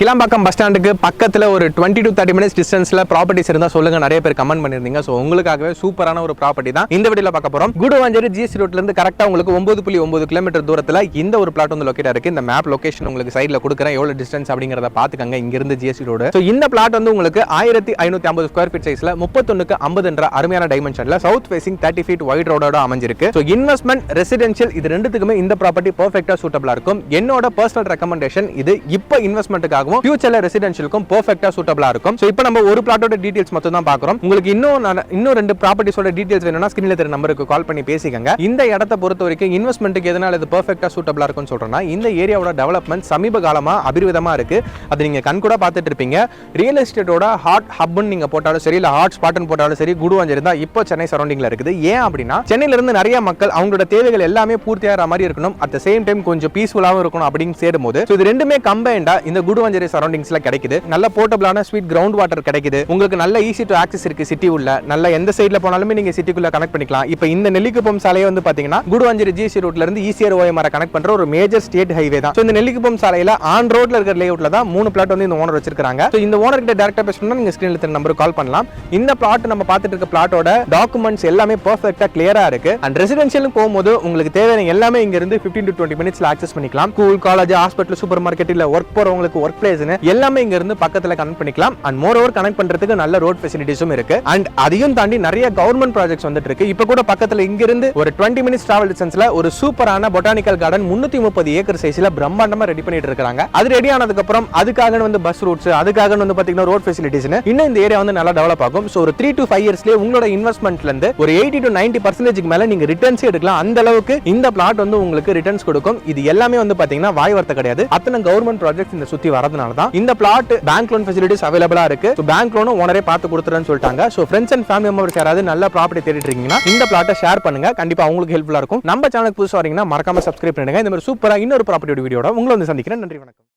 Kilambakkam bus ஸ்டாண்டுக்கு பக்கத்தில் ஒரு 20 to 30 minutes டிஸ்டன்ஸில் ப்ராப்பர்ட்டிஸ் இருந்தால் சொல்லுங்க. நிறைய பேர் கமெண்ட் பண்ணியிருந்தீங்க. ஸோ உங்களுக்காகவே சூப்பரான ஒரு ப்ராப்பர்ட்டி தான் இந்த வீடியோவில் பார்க்க போகிறோம். கூடுவாஞ்சேரி ஜிஎஸ்டி ரோட்லேருந்து கரெக்டாக உங்களுக்கு 9.9 கிலோமீட்டர் தூரத்தில் இந்த ஒரு பிளாட் வந்து லொக்கேட் இருக்குது. இந்த மேப் லொகேஷன் உங்களுக்கு சைடில் கொடுக்குறேன். எவ்வளோ டிஸ்டன்ஸ் அப்படிங்கிறத பார்த்துக்கங்க இங்கிருந்து ஜிஎஸ்டி ரோடு. ஸோ இந்த பிளாட் வந்து உங்களுக்கு 1550 ஸ்கொயர் ஃபீட் சைஸில் 31:50 அருமையான டைமென்ஷனில் சவுத் ஃபேசிங் 30 feet வைட் ரோடோட அமைஞ்சிருக்கு. ஸோ இன்வெஸ்ட்மெண்ட் ரெசிடென்ஷியல் இது ரெண்டுத்துக்குமே இந்த ப்ராப்பர்ட்டி பர்ஃபெக்டாக சூட்டபிளாக இருக்கும். என்னோட பர்சனல் ரெக்கமெண்டேஷன் இது இப்போ இன்வெஸ்ட்மெண்ட்டுக்காகவும் ஃபியூச்சர்ல ரெசிடென்ஷியலுக்கும் பெர்ஃபெக்ட்டா சூட்டபிளா இருக்கும். சோ இப்போ நம்ம ஒரு பிளாட்டோட டீடைல்ஸ் மட்டும் தான் பார்க்கறோம். உங்களுக்கு இன்னும் ரெண்டு ப்ராப்பர்ட்டிஸோட டீடைல்ஸ் வேணும்னா ஸ்கிரீன்ல தெரிய நம்பருக்கு கால் பண்ணி பேசிக்கங்க. இந்த இடத்தை பொறுத்த வரைக்கும் இன்வெஸ்ட்மென்ட்க்கு எதனால இது பெர்ஃபெக்ட்டா சூட்டபிளா இருக்கும்னு சொல்றேன்னா இந்த ஏரியாவோட டெவலப்மென்ட் சமீப காலமா அபிவிருத்தமா இருக்கு. அது நீங்க கண் கூட பார்த்துட்டு இருப்பீங்க. ரியல் எஸ்டேட்டோட ஹாட் ஹப்னு நீங்க போட்டாலும் சரி, இல்ல ஹாட் ஸ்பாட்னு போட்டாலும் சரி, கூடுவாஞ்சேரி தான் இப்போ சென்னை சரௌண்டிங்ல இருக்குது. ஏன் அப்படின்னா சென்னையில இருந்து நிறைய மக்கள் அவங்களோட தேவைகள் எல்லாமே பூர்த்தியாகிற மாதிரி இருக்கணும், அட் த சேம் டைம் கொஞ்சம் பீஸ்ஃபுல்லாவும் இருக்கணும் அப்படின்னு சேரும்போது இது ரெண்டுமே கம்பைண்டா இந்த கூடுவாஞ்சேரி சரௌண்டிங்ஸ்ல கிடைக்குது. நல்ல போர்ட்டபிளான ஸ்வீட் கிரவுண்ட் வாட்டர் கிடைக்குது. உங்களுக்கு நல்ல ஈஸி டு ஆக்சஸ் இருக்கு. சிட்டி உள்ள நல்ல எந்த சைடுல போனாலுமே நீங்க சிட்டிக்குள்ள கனெக்ட் பண்ணிக்கலாம். இப்போ இந்த நெல்லிக்குப்பம் சாலையை வந்து பாத்தீங்கன்னா கூடுவாஞ்சேரி ஜிஎஸ்டி ரோட்ல இருந்து ஈசிஆர் ஓஎம்ஆர் கனெக்ட் பண்ற ஒரு மேஜர் ஸ்டேட் ஹைவே தான். இந்த நெல்லிக்குப்பம் சாலையில ஆன் ரோட்ல இருக்கிற லேஅவுட்ல தான் 3 பிளாட் வந்து இந்த ஓனர் வச்சிருக்காங்க. இந்த ஓனர் கிட்ட டைரக்டா பேசணும்னா நீங்க ஸ்கிரீன்ல தெரிய நம்பருக்கு கால் பண்ணலாம். இந்த பிளாட் நம்ம பார்த்துட்டு இருக்க பிளாட்டோட டாக்குமெண்ட்ஸ் எல்லாமே பெர்ஃபெக்ட்டா கிளியரா இருக்கு. அண்ட் ரெசிடென்ஷியல் போகும்போது உங்களுக்கு தேவையான எல்லாமே இங்க இருந்து 15 to 20 minutes ஆக்சஸ் பண்ணிக்கலாம். School, college, hospital, super market, இல்ல ஒர்க் போறவங்களுக்கு ஒர்க் பிளேஸ்னு எல்லாமே இங்க இருந்து பக்கத்துல கனெக்ட் பண்ணிக்கலாம். அண்ட் மோர் ஓவர் கனெக்ட் பண்றதுக்கு நல்ல ரோட் ஃபெசிலிட்டிஸும் இருக்கு. அண்ட் அதையும் தாண்டி நிறைய கவர்மெண்ட் ப்ராஜெக்ட்ஸ் வந்துட்டு இருக்கு. இப்போ கூட பக்கத்துல இங்க இருந்து ஒரு 20 minutes டிராவல் டிஸ்டன்ஸ்ல ஒரு சூப்பரான பொட்டானிக்கல் கார்டன் 330 ஏக்கர் சைஸ்ல பிரம்மாண்டமா ரெடி பண்ணிட்டு இருக்காங்க. அது ரெடி ஆனதுக்கு அப்புறம் அதுக்காக வந்து பஸ் ரூட்ஸ், அதுக்காக வந்து பாத்தீங்கன்னா ரோட் ஃபெசிலிட்டிஸ்னு இன்னும் இந்த ஏரியா வந்து நல்லா டெவலப் ஆகும். சோ ஒரு 3 to 5 இயர்ஸ்லயே உங்களோட இன்வெஸ்ட்மெண்ட்ல இருந்து ஒரு 80 to 90% மேல நீங்க ரிட்டர்ன்ஸ் எடுக்கலாம். அந்த அளவுக்கு இந்த பிளாட் வந்து உங்களுக்கு ரிட்டர்ன்ஸ் கொடுக்கும். இது எல்லாமே வந்து பாத்தீங்கன்னா வாய் வார்த்தை கிடையாது. அத்தனை கவர்மெண்ட் ப்ராஜெக்ட்ஸ் இந்த சுத்தி வரதுனால தான் இந்த பிளாட் பேங்க் லோன் ஃபெசிலிட்டிஸ் அவைலபிளா இருக்கு. சோ பேங்க் லோனும் ஓனரே பார்த்து கொடுத்துறேன்னு சொல்லிட்டாங்க. So friends and family members யாராவது நல்ல ப்ராப்பர்ட்டி தேடிட்டு இருக்கீங்கன்னா இந்த பிளாட்டை ஷேர் பண்ணுங்க. கண்டிப்பா உங்களுக்கு ஹெல்ப்ஃபுல்லா இருக்கும். நம்ம சேனலுக்கு புதுசா வரீங்கன்னா மறக்காம சப்ஸ்கிரைப் பண்ணுங்க. இந்த மாதிரி சூப்பரா இன்னொரு ப்ராப்பர்ட்டியோட வீடியோட உங்களை வந்து சந்திக்கிறேன். நன்றி, வணக்கம்.